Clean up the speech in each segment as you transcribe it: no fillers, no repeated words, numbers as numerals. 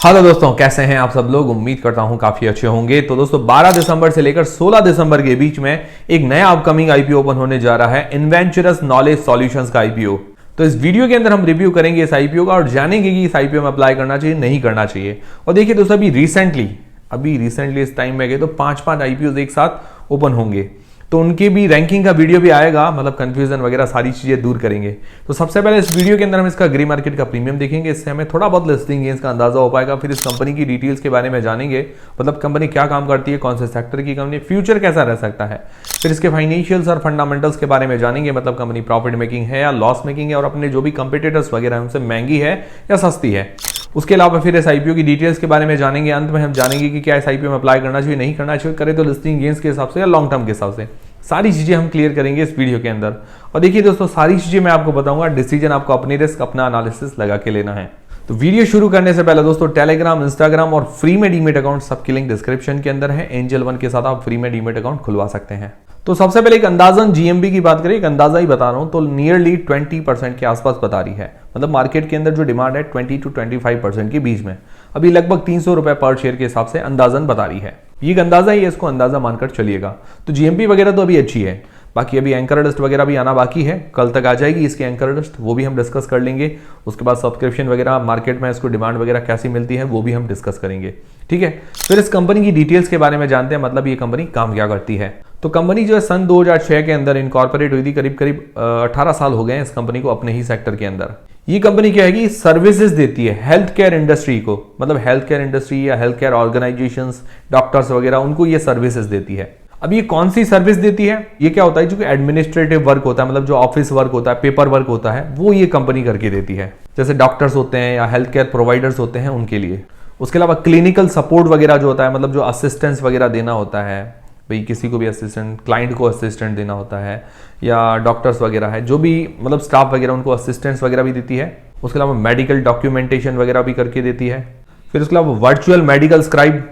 Hello दोस्तों, कैसे हैं आप सब लोग। उम्मीद करता हूं काफी अच्छे होंगे। तो दोस्तों 12 दिसंबर से लेकर 16 दिसंबर के बीच में एक नया अपकमिंग आईपीओ ओपन होने जा रहा है, इन्वेंचरस नॉलेज सॉल्यूशंस का आईपीओ। तो इस वीडियो के अंदर हम रिव्यू करेंगे इस आईपीओ का और जानेंगे कि इस आईपीओ में अप्लाई करना चाहिए नहीं करना चाहिए। और देखिए दोस्तों, अभी रिसेंटली इस टाइम में गए तो 5 आईपीओ एक साथ ओपन होंगे, तो उनकी भी रैंकिंग का वीडियो भी आएगा, मतलब कंफ्यूजन वगैरह सारी चीजें दूर करेंगे। तो सबसे पहले इस वीडियो के अंदर हम इसका ग्रे मार्केट का प्रीमियम देखेंगे, इससे हमें थोड़ा बहुत लिस्टिंग गेन्स का अंदाजा हो पाएगा। फिर इस कंपनी की डिटेल्स के बारे में जानेंगे, मतलब कंपनी क्या काम करती है, कौन से सेक्टर की कंपनी, फ्यूचर कैसा रह सकता है। फिर इसके फाइनेंशियल्स और फंडामेंटल्स के बारे में जानेंगे, मतलब कंपनी प्रॉफिट मेकिंग है या लॉस मेकिंग है, और अपने जो भी कंपिटिटर्स वगैरह है उनसे महंगी है या सस्ती है। उसके अलावा फिर इस आईपीओ की डिटेल्स के बारे में जानेंगे। अंत में हम जानेंगे कि क्या इस आईपीओ में अप्लाई करना चाहिए नहीं करना चाहिए, करे तो लिस्टिंग गेन्स के हिसाब से या लॉन्ग टर्म के हिसाब से। सारी चीजें हम क्लियर करेंगे इस वीडियो के अंदर। और देखिए दोस्तों, सारी चीजें मैं आपको बताऊंगा, डिसीजन आपको अपनी रिस्क अपना एनालिसिस लगा के लेना है। तो वीडियो शुरू करने से पहले दोस्तों, टेलीग्राम, इंस्टाग्राम और फ्री में डीमेट अकाउंट सबकी लिंक डिस्क्रिप्शन के अंदर है। एंजल वन के साथ आप फ्री में डीमेट अकाउंट खुलवा सकते हैं। तो सबसे पहले एक अंदाजन जीएमबी की बात करें, एक अंदाजा ही बता रहा हूं, तो नियरली 20% के आसपास बता रही है। मतलब मार्केट के अंदर जो डिमांड है 20 to 25% के बीच में, अभी लगभग 300 रुपए पर शेयर के हिसाब से अंदाजन बता रही है। ये एक अंदाजा ही है, इसको अंदाजा मानकर चलिएगा। तो जीएमपी वगैरह तो अभी अच्छी है, बाकी अभी एंकर लिस्ट वगैरह भी आना बाकी है, कल तक आ जाएगी इसकी एंकर लिस्ट, वो भी हम डिस्कस कर लेंगे। उसके बाद सब्सक्रिप्शन वगैरह, मार्केट में इसको डिमांड वगैरह कैसी मिलती है वो भी हम डिस्कस करेंगे, ठीक है। फिर इस कंपनी की डिटेल्स के बारे में जानते हैं, मतलब ये कंपनी काम क्या करती है। तो कंपनी जो है सन 2006 के अंदर इनकॉर्पोरेट हुई थी, करीब 18 साल हो गए हैं इस कंपनी को अपने ही सेक्टर के अंदर। ये कंपनी क्या है कि सर्विसेज देती है हेल्थ केयर इंडस्ट्री को, मतलब हेल्थ केयर इंडस्ट्री या हेल्थ केयर ऑर्गेनाइजेशंस, डॉक्टर्स वगैरह, उनको ये सर्विसेज देती है। अब ये कौन सी सर्विस देती है, ये क्या होता है, जो एडमिनिस्ट्रेटिव वर्क होता है, मतलब जो ऑफिस वर्क होता है, पेपर वर्क होता है, वो ये कंपनी करके देती है। जैसे डॉक्टर्स होते हैं या हेल्थ केयर प्रोवाइडर्स होते हैं उनके लिए। उसके अलावा क्लिनिकल सपोर्ट वगैरह जो होता है, मतलब जो असिस्टेंस वगैरह देना होता है, भाई किसी को भी असिस्टेंट, क्लाइंट को असिस्टेंट देना होता है, या डॉक्टर्स वगैरह है, जो भी मतलब स्टाफ वगैरह, उनको असिस्टेंस वगैरह भी देती है। उसके अलावा मेडिकल डॉक्यूमेंटेशन वगैरह भी करके देती है। फिर उसके अलावा वर्चुअल मेडिकल स्क्राइब,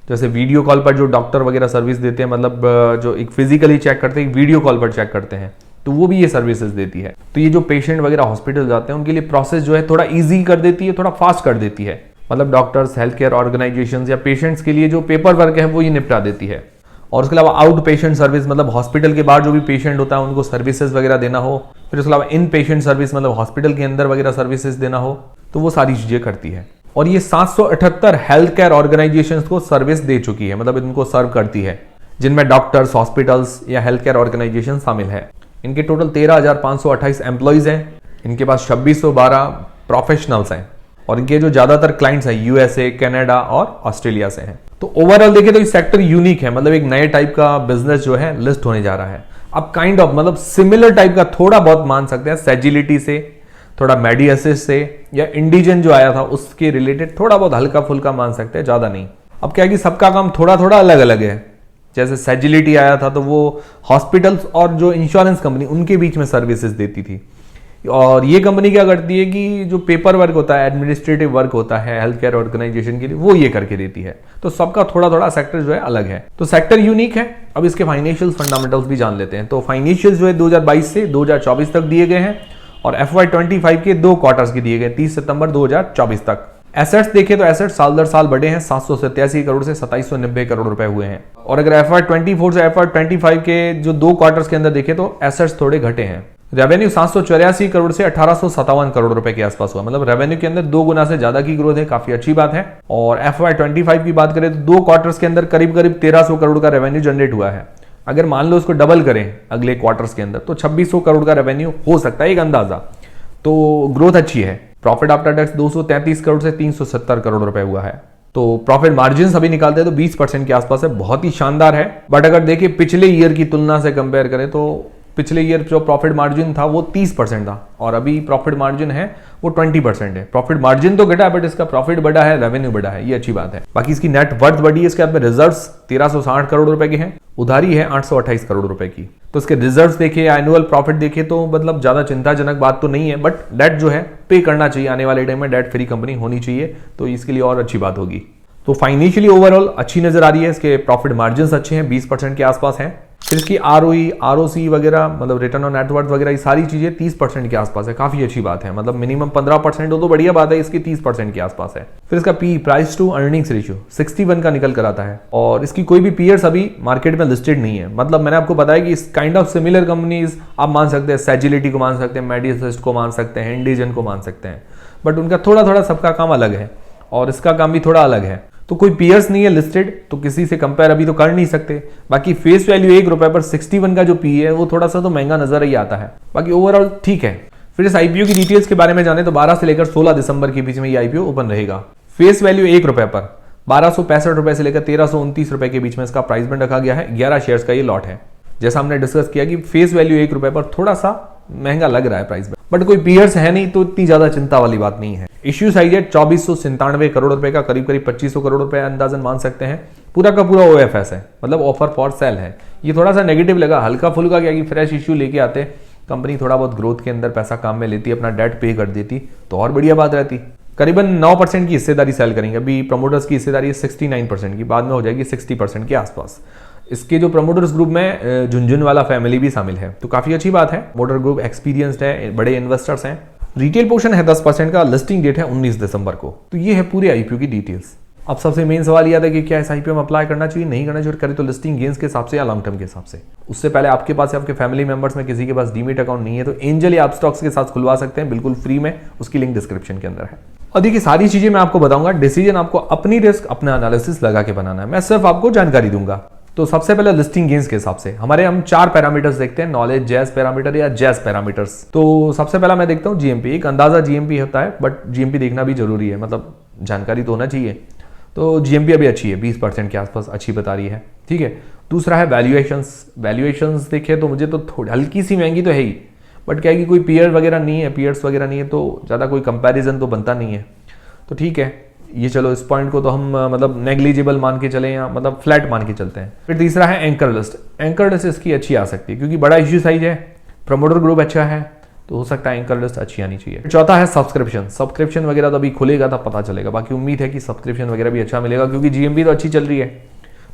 जैसे वीडियो कॉल पर जो डॉक्टर वगैरह सर्विस देते हैं, मतलब जो एक फिजिकली चेक करते हैं, वीडियो कॉल पर चेक करते हैं, तो वो भी ये सर्विसेज देती है। तो ये जो पेशेंट वगैरह हॉस्पिटल जाते हैं उनके लिए प्रोसेस जो है थोड़ा इजी कर देती है, थोड़ा फास्ट कर देती है। मतलब डॉक्टर्स, हेल्थ केयर ऑर्गेनाइजेशन या पेशेंट्स के लिए जो पेपर वर्क है वो ये निपटा देती है। और उसके अलावा आउट पेशेंट सर्विस, मतलब हॉस्पिटल के बाहर जो भी पेशेंट होता है उनको सर्विसेज वगैरह देना हो। फिर उसके अलावा इन पेशेंट सर्विस, मतलब हॉस्पिटल के अंदर वगैरह सर्विसेज देना हो, तो वो सारी चीजें करती है। और ये 778 हेल्थ केयर ऑर्गेनाइजेशंस को सर्विस दे चुकी है, मतलब इनको सर्व करती है, जिनमें डॉक्टर्स, हॉस्पिटल्स या हेल्थ केयर ऑर्गेनाइजेशन शामिल है। इनके टोटल 13,528 एम्प्लॉइज हैं। इनके पास 2612 प्रोफेशनल्स हैं, और इनके जो ज्यादातर क्लाइंट्स हैं यूएसए, कनाडा और ऑस्ट्रेलिया से हैं। तो ओवरऑल देखें तो ये सेक्टर यूनिक है, मतलब एक नए टाइप का बिजनेस जो है लिस्ट होने जा रहा है। अब काइंड ऑफ मतलब सिमिलर टाइप का थोड़ा बहुत मान सकते हैं, सेजिलिटी से, थोड़ा मेडिएसिस से, या इंडिजन जो आया था उसके रिलेटेड थोड़ा बहुत हल्का फुल्का मान सकते हैं, ज्यादा नहीं। अब क्या है कि सबका काम थोड़ा थोड़ा अलग अलग है। जैसे सेजिलिटी आया था तो वो हॉस्पिटल्स और जो इंश्योरेंस कंपनी उनके बीच में सर्विसेज देती थी। और ये कंपनी क्या करती है कि जो पेपर वर्क होता है, एडमिनिस्ट्रेटिव वर्क होता है हेल्थ केयर ऑर्गेनाइजेशन के लिए, वो ये करके देती है। तो सबका थोड़ा थोड़ा सेक्टर जो है अलग है, तो सेक्टर यूनिक है। अब इसके फाइनेंशियल फंडामेंटल्स भी जान लेते हैं। तो फाइनेंशियल जो है 2022 से 2024 तक दिए गए हैं, और FY25 के 2 क्वार्टर्स के दिए गए 30 सितंबर 2024 तक। एसेट्स देखें तो एसेट्स साल दर साल बढ़े हैं, 787 करोड़ से 2790 करोड़ रुपए हुए हैं। और अगर FY24 से FY25 के जो 2 क्वार्टर्स के अंदर देखें तो एसेट्स थोड़े घटे हैं। रेवेन्यू 784 करोड़ से 1857 करोड़ रुपए के आसपास हुआ, मतलब रेवेन्यू के अंदर 2 गुना से ज्यादा की ग्रोथ है, काफी अच्छी बात है। और FY25 की बात करें तो 2 क्वार्टर्स के अंदर करीब 1300 करोड़ का रेवेन्यू जनरेट हुआ है। अगर मान लो इसको डबल करें अगले क्वार्टर्स के अंदर तो 2600 करोड़ का रेवेन्यू हो सकता है, एक अंदाजा। तो ग्रोथ अच्छी है। प्रॉफिट आफ्टर टैक्स 233 करोड़ से 370 करोड़ रुपए हुआ है। तो प्रॉफिट मार्जिन अभी निकालते हैं तो 20% के आसपास है, बहुत ही शानदार है। बट अगर देखिए पिछले ईयर की तुलना से कंपेयर करें तो पिछले ईयर जो प्रॉफिट मार्जिन था वो 30% था, और अभी प्रॉफिट मार्जिन है वो 20% है। प्रॉफिट मार्जिन तो घटा है बट इसका प्रॉफिट बढ़ा है, रेवेन्यू बढ़ा है, ये अच्छी बात है। बाकी इसकी नेट वर्थ बढ़ी है। इसके बाद में रिजर्व्स 1360 करोड़ रुपए के हैं, उधारी है 828 करोड़ रुपए की। तो इसके रिजर्व्स देखे, एनुअल प्रॉफिट देखे तो मतलब ज्यादा चिंताजनक बात तो नहीं है, बट डेट जो है पे करना चाहिए। आने वाले टाइम में डेट फ्री कंपनी होनी चाहिए, तो इसके लिए और अच्छी बात होगी। तो फाइनेंशियली ओवरऑल अच्छी नजर आ रही है। इसके प्रॉफिट मार्जिन अच्छे हैं, 20% के आसपास हैं। फिर इसकी आरओई, आरओसी वगैरह, मतलब रिटर्न ऑन नेटवर्थ वगैरह, ये सारी चीजें 30% के आसपास है। काफी अच्छी बात है, मतलब मिनिमम 15% हो तो बढ़िया बात है, इसकी 30% के आसपास है। फिर इसका P, price to earnings ratio 61 का निकल कर आता है, और इसकी कोई भी पीयर्स अभी मार्केट में लिस्टेड नहीं है। मतलब मैंने आपको बताया कि इस काइंड ऑफ सिमिलर कंपनीज आप मान सकते हैं, सेजिलिटी को मान सकते हैं, मेडिसिस्ट को मान सकते हैं, इंडिजन को मान सकते हैं, बट उनका थोड़ा थोड़ा सबका काम अलग है और इसका काम भी थोड़ा अलग है। तो कोई पीयर्स नहीं है लिस्टेड, तो किसी से कंपेयर अभी तो कर नहीं सकते। बाकी फेस वैल्यू 1 रुपए पर 61 का जो पी है वो थोड़ा सा तो महंगा नजर ही आता है, बाकी ओवरऑल ठीक है। फिर इस आईपीओ की डिटेल्स के बारे में जाने तो 12 से लेकर 16 दिसंबर के बीच में ये आईपीओ ओपन रहेगा। फेस वैल्यू 1 रुपए पर 1265 रुपए से लेकर 1329 रुपए के बीच में इसका प्राइस बैंड रखा गया है। 11 शेयर्स का ये लॉट है। जैसा हमने डिस्कस किया कि फेस वैल्यू 1 रुपए पर थोड़ा सा महंगा लग रहा है प्राइस बैंड, बट कोई पीयर्स है नहीं तो इतनी ज्यादा चिंता वाली बात नहीं है। इश्यू साइज है 2497 करोड़ रुपए का, करीब करीब 2500 करोड़ रुपए अंदाजन मान सकते हैं। पूरा का पूरा ओएफएस है, मतलब ऑफर फॉर सेल है। ये थोड़ा सा नेगेटिव लगा, हल्का फुल्का क्या कि फ्रेश इश्यू लेके आते, कंपनी थोड़ा बहुत ग्रोथ के अंदर पैसा काम में लेती, अपना डेट पे कर देती तो और बढ़िया बात रहती। करीबन 9% की हिस्सेदारी सेल करेंगे। अभी प्रमोटर्स की हिस्सेदारी है 69% की, बाद में हो जाएगी 60% के आसपास। इसके जो प्रमोटर्स ग्रुप में झुनझुनवाला फैमिली भी शामिल है, तो काफी अच्छी बात है। मोटर ग्रुप एक्सपीरियंस्ड है, बड़े इन्वेस्टर्स हैं। रिटेल पोर्शन है 10% का, लिस्टिंग डेट है 19 दिसंबर को। तो ये है पूरे आईपीओ की डिटेल्स। अब सबसे मेन सवाल यह था कि क्या इस आईपीओ में अप्लाई करना चाहिए, नहीं करना चाहिए, करें तो लिस्टिंग गेन्स के हिसाब से या लॉन्ग टर्म के हिसाब से। उससे पहले आपके पास या आपके फैमिली मेंबर्स में किसी के पास डीमेट अकाउंट नहीं है तो एंजल या अपस्टॉक्स के साथ खुलवा सकते हैं, बिल्कुल फ्री में। उसकी लिंक डिस्क्रिप्शन के अंदर है। और देखिए सारी चीजें मैं आपको बताऊंगा, डिसीजन आपको अपनी रिस्क, अपना एनालिसिस लगा के बनाना है। मैं सिर्फ आपको जानकारी दूंगा। तो सबसे पहले लिस्टिंग गेन्स के हिसाब से हम 4 पैरामीटर्स देखते हैं, नॉलेज, जैज पैरामीटर या जैज पैरामीटर्स। तो सबसे पहला मैं देखता हूं जीएमपी। एक अंदाजा जीएमपी होता है, बट जीएमपी देखना भी जरूरी है, मतलब जानकारी तो होना चाहिए। तो जीएमपी अभी अच्छी है, 20% के आसपास अच्छी बता रही है, ठीक है। दूसरा है वैल्यूएशंस। वैल्यूएशंस देखे तो मुझे तो थोड़ी हल्की सी महंगी तो है ही, बट क्या है कि कोई पीयर वगैरह नहीं है, पीयर्स वगैरह नहीं है, तो ज़्यादा कोई कंपैरिजन तो बनता नहीं है। तो ठीक है, ये चलो इस पॉइंट को तो हम मतलब नेग्लिजिबल मान के चले या मतलब फ्लैट मान के चलते हैं। फिर तीसरा है एंकर लिस्ट। एंकर लिस्ट इसकी अच्छी आ सकती है क्योंकि बड़ा इश्यू साइज है, प्रमोटर ग्रुप अच्छा है, तो हो सकता है एंकर लिस्ट अच्छी आनी चाहिए। चौथा है सब्सक्रिप्शन। सब्सक्रिप्शन वगैरह तो अभी खुलेगा तब पता चलेगा, बाकी उम्मीद है कि सब्सक्रिप्शन वगैरह भी अच्छा मिलेगा क्योंकि जीएमपी तो अच्छी चल रही है।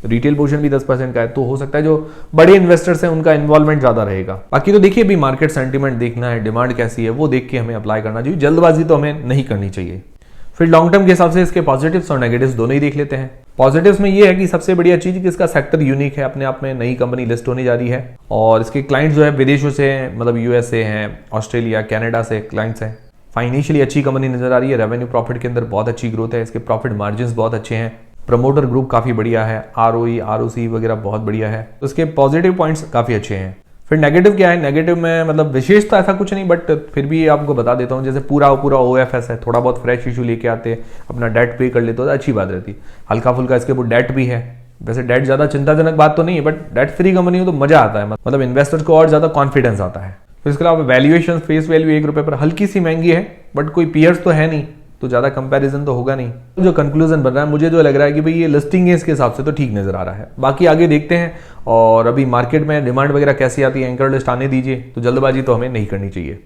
रिटेल पोर्शन भी 10% का है, तो हो सकता है जो बड़े इन्वेस्टर्स हैं उनका इन्वॉल्वमेंट ज्यादा रहेगा। बाकी तो देखिए अभी मार्केट सेंटीमेंट देखना है, डिमांड कैसी है वो देख के हमें अप्लाई करना चाहिए, जल्दबाजी तो हमें नहीं करनी चाहिए। फिर लॉन्ग टर्म के हिसाब से इसके पॉजिटिव्स और नेगेटिव्स दोनों ही देख लेते हैं। पॉजिटिव्स में ये है कि सबसे बढ़िया चीज कि इसका सेक्टर यूनिक है, अपने आप में नई कंपनी लिस्ट होने जा रही है, और इसके क्लाइंट्स जो है विदेशों से हैं, मतलब यूएसए हैं, ऑस्ट्रेलिया, कनाडा से क्लाइंट्स हैं। फाइनेंशियली अच्छी कंपनी नजर आ रही है, रेवेन्यू प्रॉफिट के अंदर बहुत अच्छी ग्रोथ है, इसके प्रॉफिट मार्जिन बहुत अच्छे हैं, प्रमोटर ग्रुप काफी बढ़िया है, आरओई, आरओसी वगैरह बहुत बढ़िया है, तो इसके पॉजिटिव पॉइंट्स काफी अच्छे हैं। फिर नेगेटिव क्या है, नेगेटिव में मतलब विशेष तो ऐसा कुछ नहीं, बट फिर भी आपको बता देता हूँ, जैसे पूरा ओएफएस है, थोड़ा बहुत फ्रेश इशू लेके आते, अपना डेट पे कर लेते तो अच्छी बात रहती। हल्का फुल्का इसके ऊपर डेट भी है, वैसे डेट ज्यादा चिंताजनक बात तो नहीं है, बट डेट फ्री कंपनी हो तो मजा आता है, मतलब इन्वेस्टर्स को और ज्यादा कॉन्फिडेंस आता है। फिर इसके अलावा वैल्यूएशन, फेस वैल्यू 1 रुपए पर हल्की सी महंगी है, बट कोई पीयर्स तो है नहीं, तो ज्यादा कंपैरिजन तो होगा नहीं। जो कंक्लूजन बन रहा है, मुझे जो लग रहा है कि भाई ये लिस्टिंग है, इसके हिसाब से तो ठीक नजर आ रहा है। बाकी आगे देखते हैं, और अभी मार्केट में डिमांड वगैरह कैसी आती है, एंकर लिस्ट आने दीजिए, तो जल्दबाजी तो हमें नहीं करनी चाहिए।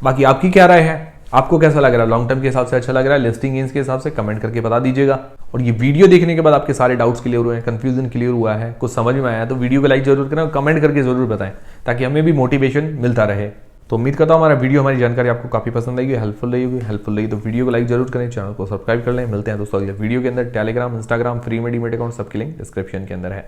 बाकी आपकी क्या राय है, आपको कैसा लग रहा है, लॉन्ग टर्म के हिसाब से अच्छा लग रहा है, लिस्टिंग गेन्स के हिसाब से, कमेंट करके बता दीजिएगा। और ये वीडियो देखने के बाद आपके सारे डाउट्स क्लियर हुए हैं, कंफ्यूजन क्लियर हुआ है, कुछ समझ में आया तो वीडियो को लाइक जरूर करें और कमेंट करके जरूर बताएं, ताकि हमें भी मोटिवेशन मिलता रहे। तो उम्मीद करता हूँ हमारा वीडियो, हमारी जानकारी आपको काफी पसंद आएगी, हेल्पफुल रही तो वीडियो को लाइक जरूर करें, चैनल को सब्सक्राइब कर लें। मिलते हैं दोस्तों अगले वीडियो के अंदर। टेलीग्राम, इंस्टाग्राम, फ्री में डीमेट अकाउंट सबकी लिंक डिस्क्रिप्शन के अंदर है।